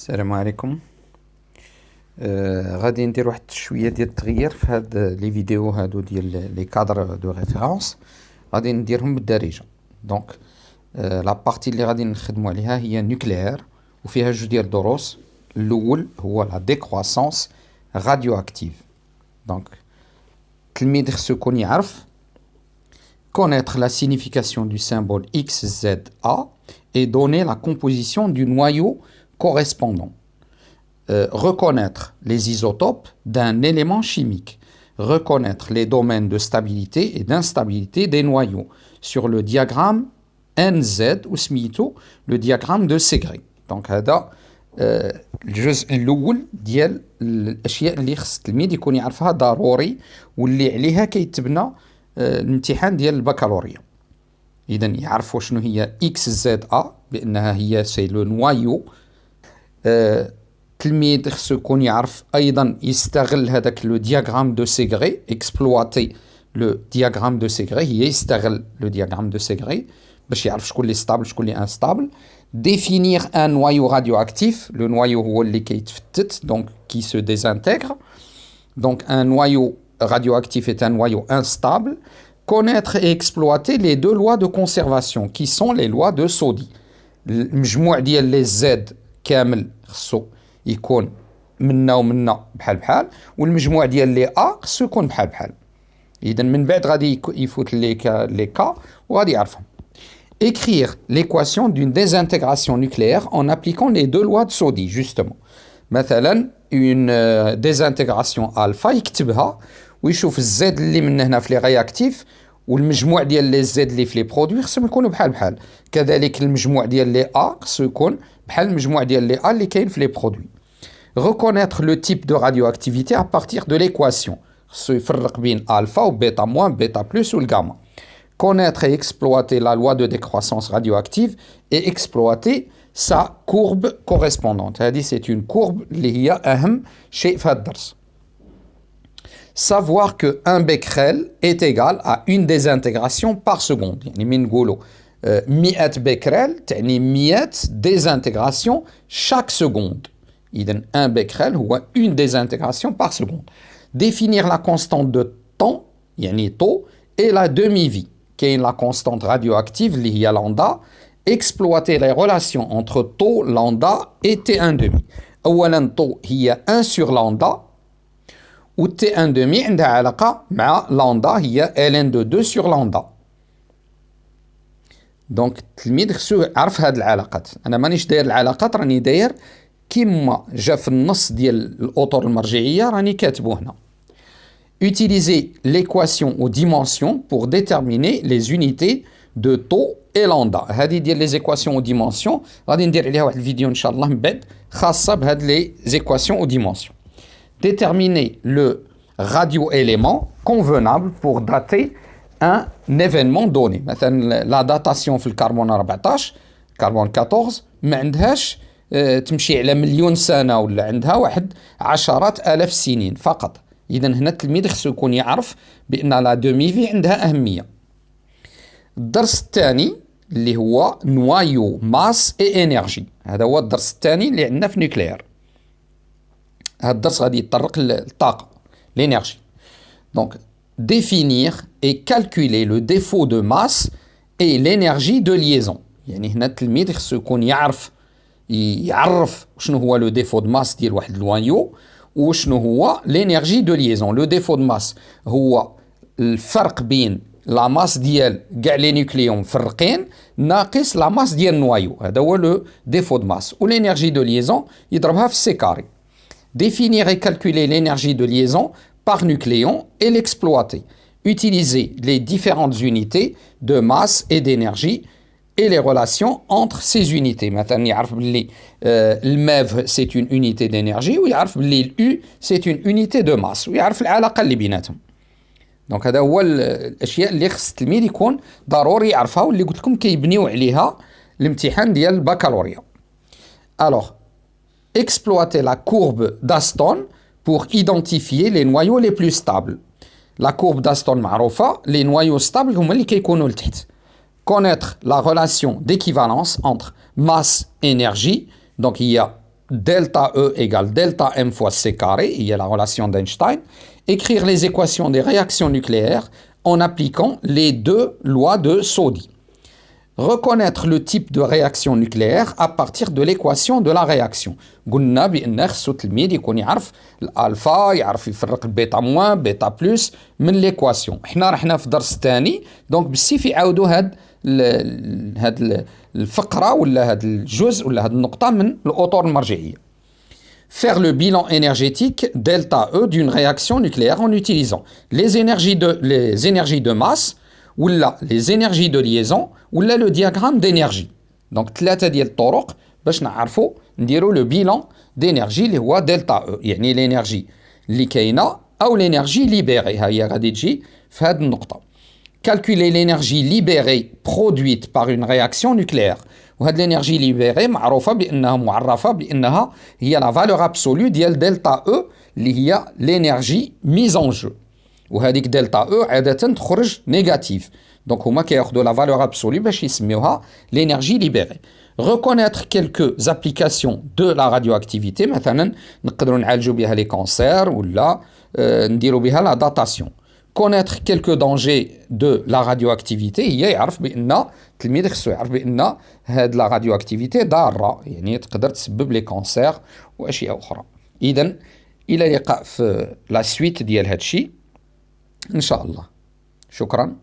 السلام عليكم. غادي ندير واحد شويه ديال التغيير في هاد لي فيديو هادو ديال لي كادر دو ريفيرونس. غادي نديرهم بالدارجه. دونك لا بارتي اللي غادي نخدموا عليها هي نوكليير وفيها جوج ديال الدروس. الاول هو لا ديكرواسونس راديو اكتيف. دونك التلميذ خصو يكون يعرف connaître la signification du symbole XZA et donner la composition du noyau correspondant. Reconnaître les isotopes d'un élément chimique. Reconnaître les domaines de stabilité et d'instabilité des noyaux sur le diagramme NZ ou SMITO, le diagramme de Segre. Donc, هذا الجزء الأول ديال الأشياء اللي خص التلميذ يكون يعرفها ضروري واللي عليها كيتبنى الامتحان ديال البكالوريا. إذا يعرفوا شنو هي XZA بأنها هي سي لو نوايو. التلميذ خصو يكون يعرف أيضا يستغل هذاك لو دياغرام دو سيغري، اكسبلواتي لو دياغرام دو سيغري، هي يستغل لو دياغرام دو سيغري باش يعرف شكون اللي ستابل شكون اللي انستابل. ديفينير ان نوايو راديو اكتيف، لو نوايو هو اللي كيتفتت دونك كي سو ديزانتيغر. دونك ان نوايو radioactif est un noyau instable. Connaître et exploiter les deux lois de conservation qui sont les lois de Soddy. المجموع ديال لي زد كامل خصو يكون منا ومنا بحال بحال، والمجموع ديال لي ا خصو يكون بحال بحال. اذا من بعد غادي يفوت لي كا وغادي يعرفهم. Écrire l'équation d'une désintégration nucléaire en appliquant les deux lois de Soddy justement. مثلا une désintégration alpha يكتبها ويشوف الزد اللي من هنا في لي رياكتيف والمجموع ديال لي زد اللي في لي برودوي خصهم يكونوا بحال بحال. كذلك المجموع ديال لي ا خصو يكون بحال المجموع ديال لي ا اللي كاين في لي برودوي. Reconnaître le type de radioactivité à partir de l'équation. خصو يفرق بين الفا وبيتا موان بيتا بلس والغاما. Connaître et exploiter la loi de décroissance radioactive et exploiter sa courbe correspondante. هذه c'est une courbe اللي هي أهم شيء في هذا الدرس. Savoir que 1 becquerel est égal à une désintégration par seconde. يعني من نقولوا 100 becquerel تعني 100 désintégration chaque seconde. إذن 1 becquerel هو une désintégration par seconde. Définir la constante de temps يعني taux et la demi-vie. كاين la constante radioactive اللي هي lambda. Exploiter les relations entre taux, lambda et T1,5. أولا taux هي 1 sur lambda و T1,5 عندها علاقة مع lambda هي ln de 2 sur lambda. دونك التلميذ خصو يعرف هاد العلاقات. أنا مانيش داير العلاقات، راني داير كيما جا في النص ديال الأطر المرجعية راني كاتبو هنا. Utiliser l'équation aux dimensions pour déterminer les unités de taux et lambda. هذه ديال لي زيكواسيون او ديمونسيون غادي ندير عليها واحد الفيديو ان شاء الله من بعد خاصه بهاد لي زيكواسيون او ديمونسيون. Déterminer le radio-élément convenable pour dater un événement donné. مثلا لا داتاسيون في الكربون 14 كربون 14 ما عندهاش تمشي على مليون سنه ولا عندها واحد عشرات الاف سنين فقط. اذا هنا التلميذ خصو يكون يعرف بان لا دومي في عندها اهميه. الدرس الثاني اللي هو نوايو ماس اي انرجي. هذا هو الدرس الثاني اللي عندنا في نوكليير. هذا الدرس غادي يتطرق للطاقه لينيرجي. دونك définir et calculer le défaut de masse et l'énergie de liaison. يعني هنا التلميذ خصو يكون يعرف شنو هو لو ديفو دو ماس ديال واحد النوايو وشنو هو لينيرجي دو ليزون. لو ديفو دو ماس هو الفرق بين لا ماس ديال كاع لي نيوكليون مفرقين ناقص لا ماس ديال النوايو. هذا هو لو ديفو دو ماس. و لينيرجي دو ليزون يضربها في سي كاري. Définir et calculer l'énergie de liaison par nucléon et l'exploiter. Utiliser les différentes unités de masse et d'énergie et les relations entre ces unités. مثلا يعرف باللي الماف c'est une unité d'énergie ويعرف باللي الU c'est une unité de masse ويعرف العلاقة اللي بيناتهم. دونك هذا هو الاشياء اللي خص التلميذ يكون ضروري يعرفها واللي قلت لكم كيبنيو عليها الامتحان ديال البكالوريا. Alors exploiter la courbe d'Aston pour identifier les noyaux les plus stables. La courbe d'Aston معروفة. les noyaux stables هما اللي كيكونوا لتحت. Connaître la relation d'équivalence entre masse et énergie. Donc il y a delta E égale delta M fois C carré, il y a la relation d'Einstein, écrire les équations des réactions nucléaires en appliquant les deux lois de Soddy. Reconnaître le type de réaction nucléaire à partir de l'équation de la réaction. قلنا بأن خصو التلميذ يكون يعرف الألفا، يعرف يفرق البيتا موان بيتا بلس من l'équation. احنا رحنا في الدرس الثاني دونك بالسيف يعاودوا هاد الفقرة ولا هاد الجزء ولا هاد النقطة من الأطر المرجعية. Faire le bilan énergétique delta E d'une réaction nucléaire en utilisant les énergies de masse ou les énergies de liaison ou le diagramme d'énergie. Donc, ثلاثة ديال الطرق باش نعرفوا نديروا le bilan d'énergie اللي هو delta E، يعني l'énergie اللي كاينة أو l'énergie libérée. ها هي غادي تجي في هذه النقطة. Calculer l'énergie libérée produite par une réaction nucléaire. وهاد l'énergie libérée معروفة بأنها معرفة بأنها هي la valeur absolue ديال delta E اللي هي l'énergie mise en jeu. وهذيك دلتا E عادة تخرج نيجاتيف. دونك هما كياخدوا la valeur absolue باش يسميوها l'énergie libérée. Reconnaître quelques applications de la radioactivité. مثلا نقدروا نعالجوا بها les cancers ولا نديروا بها la datation. Connaître quelques dangers de la radioactivité هي يعرف بأن التلميذ خصو يعرف بأن هاد la radioactivité ضارة، يعني تقدر تسبب لي كانسير وأشياء أخرى. إذن إلى اللقاء في la suite ديال هاد الشيء إن شاء الله. شكرا.